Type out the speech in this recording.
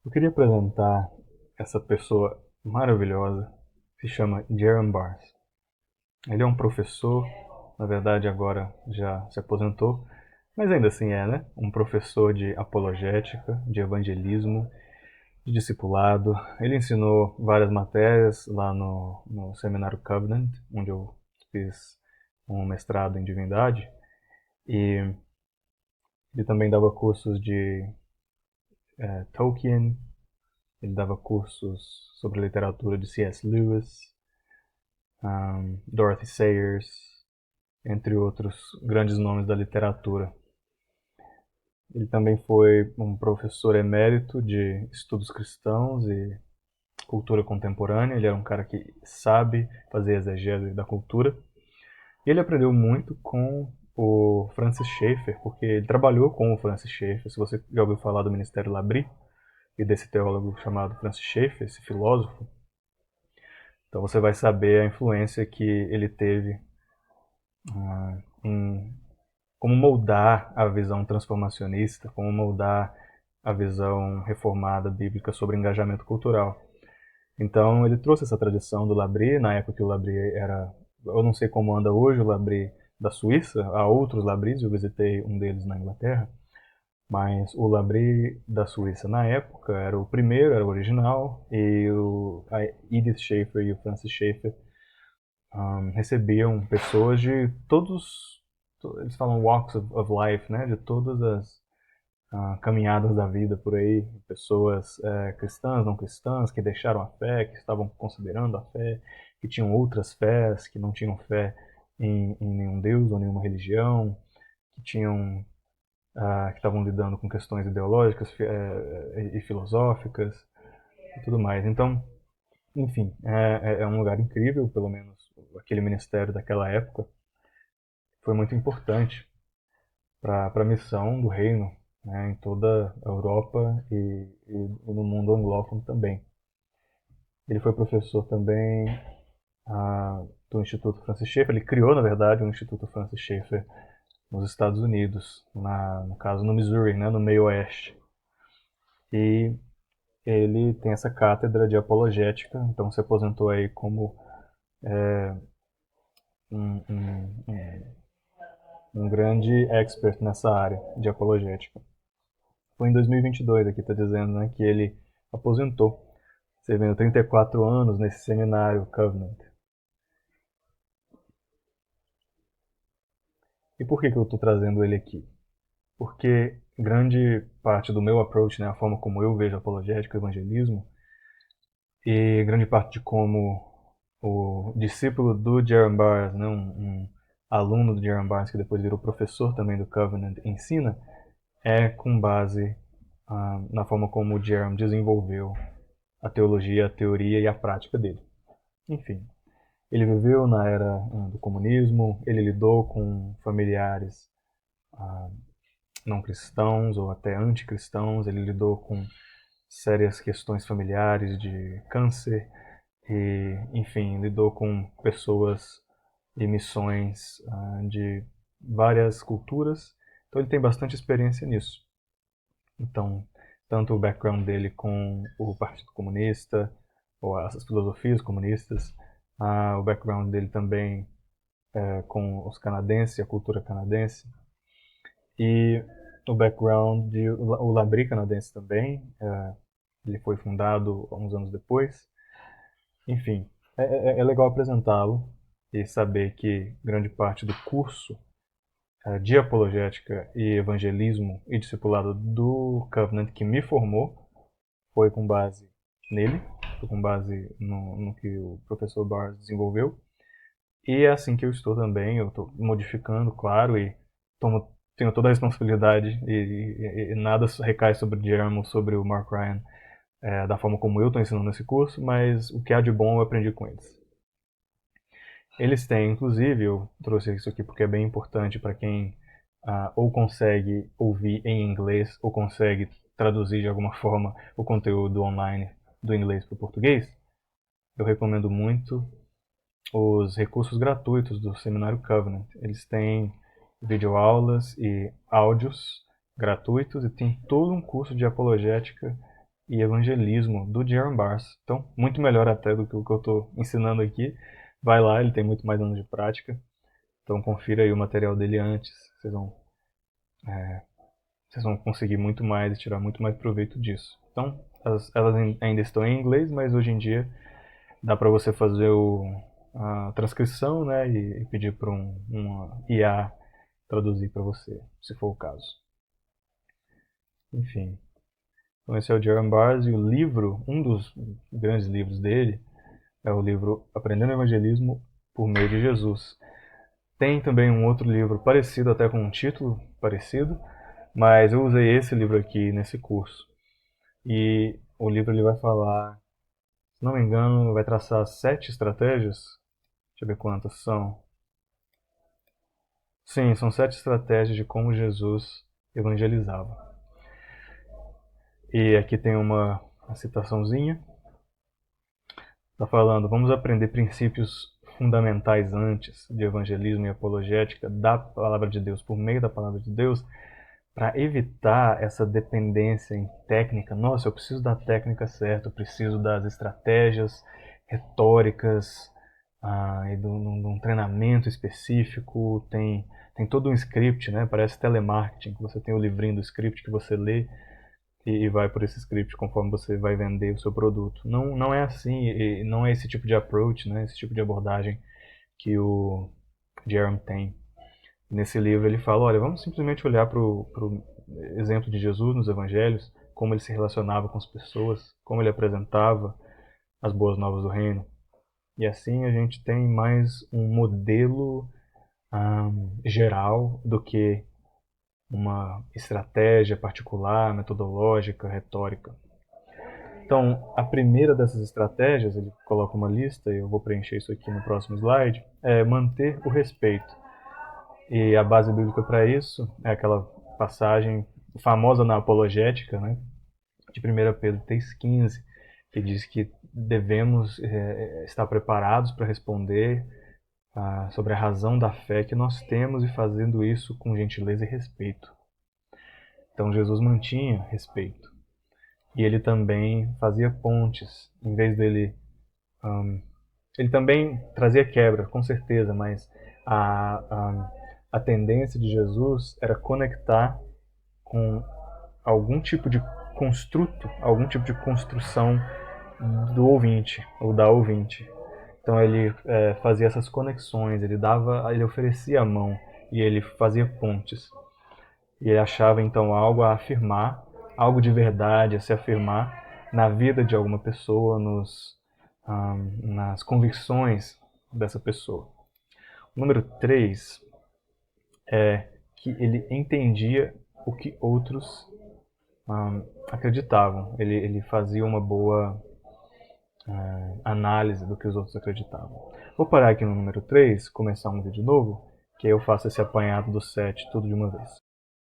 Eu queria apresentar essa pessoa maravilhosa, que se chama Jerram Barnes. Ele é um professor, na verdade agora já se aposentou, mas ainda assim é, né? Um professor de apologética, de evangelismo, de discipulado. Ele ensinou várias matérias lá no Seminário Covenant, onde eu fiz um mestrado em divindade, e ele também dava cursos de Tolkien. Ele dava cursos sobre literatura de C.S. Lewis, Dorothy Sayers, entre outros grandes nomes da literatura. Ele também foi um professor emérito de estudos cristãos e cultura contemporânea. Ele era um cara que sabe fazer exegese da cultura. E ele aprendeu muito com o Francis Schaeffer, porque ele trabalhou com o Francis Schaeffer. Se você já ouviu falar do Ministério Labri e desse teólogo chamado Francis Schaeffer, esse filósofo, então você vai saber a influência que ele teve em como moldar a visão transformacionista, como moldar a visão reformada bíblica sobre engajamento cultural. Então ele trouxe essa tradição do Labri, na época que o Labri era, eu não sei como anda hoje o Labri da Suíça, há outros Labris, eu visitei um deles na Inglaterra, mas o Labri da Suíça na época era o primeiro, era o original, e a Edith Schaeffer e o Francis Schaeffer recebiam pessoas de todos, eles falam walks of life, né, de todas as caminhadas da vida por aí, pessoas cristãs, não cristãs, que deixaram a fé, que estavam considerando a fé, que tinham outras fés, que não tinham fé em nenhum deus ou nenhuma religião, que tinham que estavam lidando com questões ideológicas e filosóficas e tudo mais. Então, enfim, é um lugar incrível, pelo menos aquele ministério daquela época foi muito importante para a missão do reino, né, em toda a Europa e no mundo anglófono também. Ele foi professor também do Instituto Francis Schaeffer. Ele criou, na verdade, o Instituto Francis Schaeffer nos Estados Unidos, no caso no Missouri, né, no meio oeste. E ele tem essa cátedra de apologética, então se aposentou aí como um, um, um grande expert nessa área de apologética. Foi em 2022, aqui está dizendo, né, que ele aposentou, servindo 34 anos nesse seminário Covenant. E por que eu estou trazendo ele aqui? Porque grande parte do meu approach, né, a forma como eu vejo apologética e evangelismo, e grande parte de como o discípulo do Jerram Barnes, né, um aluno do Jerram Barnes, que depois virou professor também do Covenant, ensina, é com base na forma como o Jerram desenvolveu a teologia, a teoria e a prática dele. Enfim, ele viveu na era do comunismo, ele lidou com familiares não cristãos ou até anticristãos, ele lidou com sérias questões familiares de câncer e, enfim, lidou com pessoas e missões de várias culturas, então ele tem bastante experiência nisso. Então, tanto o background dele com o Partido Comunista, ou essas filosofias comunistas, o background dele também com os canadenses, a cultura canadense, e o background de o Labri canadense também, ele foi fundado uns anos depois. Enfim, é legal apresentá-lo e saber que grande parte do curso de apologética e evangelismo e discipulado do Covenant que me formou foi com base nele, foi com base no que o professor Barnes desenvolveu. E é assim que eu estou também, eu estou modificando, claro, e tenho toda a responsabilidade e nada recai sobre o Jeremy ou sobre o Mark Ryan da forma como eu estou ensinando esse curso, mas o que há de bom eu aprendi com eles. Eles têm, inclusive, eu trouxe isso aqui porque é bem importante para quem ou consegue ouvir em inglês ou consegue traduzir de alguma forma o conteúdo online do inglês para o português. Eu recomendo muito os recursos gratuitos do Seminário Covenant. Eles têm videoaulas e áudios gratuitos e tem todo um curso de apologética e Evangelismo, do Jerram Barrs. Então, muito melhor até do que o que eu estou ensinando aqui. Vai lá, ele tem muito mais anos de prática. Então, confira aí o material dele antes. Vocês vão conseguir muito mais e tirar muito mais proveito disso. Então, elas ainda estão em inglês, mas hoje em dia dá para você fazer a transcrição, né, e pedir para uma IA traduzir para você, se for o caso. Enfim, então esse é o Jerram Barrs e o livro, um dos grandes livros dele, é o livro Aprendendo Evangelismo por Meio de Jesus. Tem também um outro livro parecido, até com um título parecido, mas eu usei esse livro aqui nesse curso. E o livro ele vai falar, se não me engano, vai traçar 7 estratégias. Deixa eu ver quantas são. Sim, são 7 estratégias de como Jesus evangelizava. E aqui tem uma citaçãozinha. Está falando, vamos aprender princípios fundamentais antes de evangelismo e apologética da palavra de Deus, por meio da palavra de Deus, para evitar essa dependência em técnica. Nossa, eu preciso da técnica certa, eu preciso das estratégias retóricas, e de um treinamento específico. Tem todo um script, né? Parece telemarketing, que você tem o livrinho do script que você lê e vai por esse script conforme você vai vender o seu produto. Não é assim, e não é esse tipo de approach, né? Esse tipo de abordagem que o Jerram tem. Nesse livro ele fala, olha, vamos simplesmente olhar para o exemplo de Jesus nos evangelhos, como ele se relacionava com as pessoas, como ele apresentava as boas novas do reino. E assim a gente tem mais um modelo geral do que uma estratégia particular, metodológica, retórica. Então, a primeira dessas estratégias, ele coloca uma lista, e eu vou preencher isso aqui no próximo slide, é manter o respeito. E a base bíblica para isso é aquela passagem famosa na apologética, né, de 1 Pedro 3,15, que diz que devemos estar preparados para responder sobre a razão da fé que nós temos e fazendo isso com gentileza e respeito. Então Jesus mantinha respeito. E ele também fazia pontes, em vez dele... ele também trazia quebra, com certeza, mas a tendência de Jesus era conectar com algum tipo de construto, algum tipo de construção do ouvinte, ou da ouvinte. Então ele fazia essas conexões, ele oferecia a mão e ele fazia pontes. E ele achava então algo a afirmar, algo de verdade a se afirmar na vida de alguma pessoa, nas convicções dessa pessoa. O número 3 é que ele entendia o que outros acreditavam. Ele fazia uma boa análise do que os outros acreditavam. Vou parar aqui no número 3, começar um vídeo novo, que aí eu faço esse apanhado do 7 tudo de uma vez.